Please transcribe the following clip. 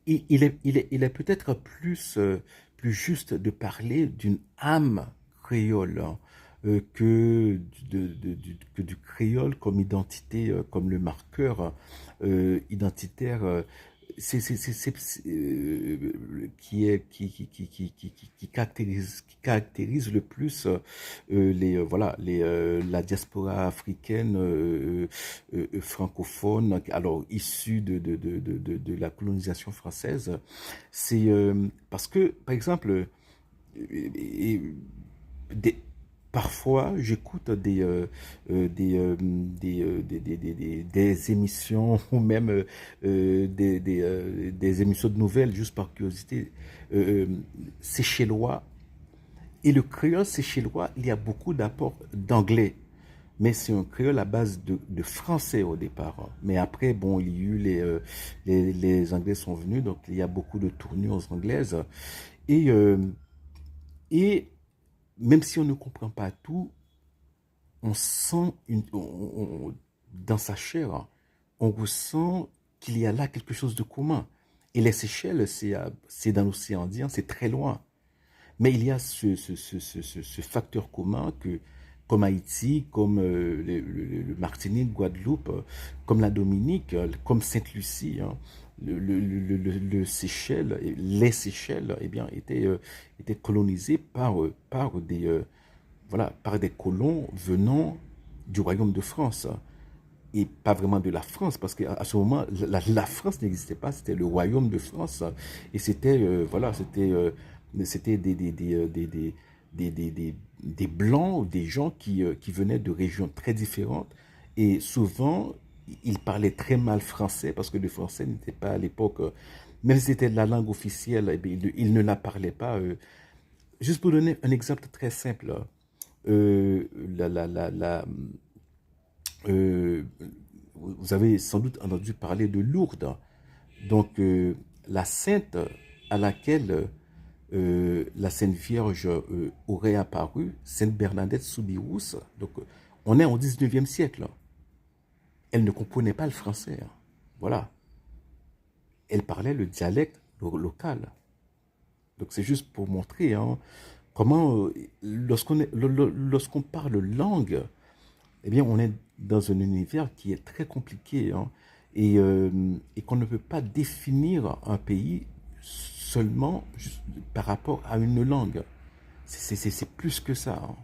il est peut-être plus juste de parler d'une âme créole, hein, que du créole comme identité, comme le marqueur identitaire. Qui caractérise le plus la diaspora africaine francophone, alors issue de la colonisation française. C'est parce que, par exemple, et des- parfois, j'écoute des émissions ou même des émissions de nouvelles juste par curiosité séchellois. Et le créole séchellois, il y a beaucoup d'apports d'anglais. Mais c'est un créole à base de français au départ. Mais après, bon, il y a eu les Anglais sont venus, donc il y a beaucoup de tournures anglaises. Et, euh, et même si on ne comprend pas tout, on sent dans sa chair, on ressent qu'il y a là quelque chose de commun. Et les Seychelles, c'est dans l'océan Indien, c'est très loin. Mais il y a ce facteur commun que, comme Haïti, comme le Martinique, Guadeloupe, comme la Dominique, comme Sainte-Lucie, hein, le Seychelles, les Seychelles, eh bien, étaient colonisés par des colons venant du royaume de France et pas vraiment de la France, parce qu'à ce moment, la France n'existait pas, c'était le royaume de France, et c'était des blancs, des gens qui venaient de régions très différentes, et souvent, ils parlaient très mal français, parce que le français n'était pas à l'époque, même si c'était la langue officielle, eh bien, ils ne la parlaient pas. Juste pour donner un exemple très simple, euh, la, la, la, la, euh, vous avez sans doute entendu parler de Lourdes. Donc, la sainte à laquelle la Sainte Vierge aurait apparu, Sainte Bernadette Soubirous, donc on est au 19e siècle. Elle ne comprenait pas le français, hein. Voilà. Elle parlait le dialecte local. Donc, c'est juste pour montrer, hein, comment, lorsqu'on parle langue, eh bien, on est dans un univers qui est très compliqué, hein, et qu'on ne peut pas définir un pays seulement par rapport à une langue. C'est plus que ça, hein.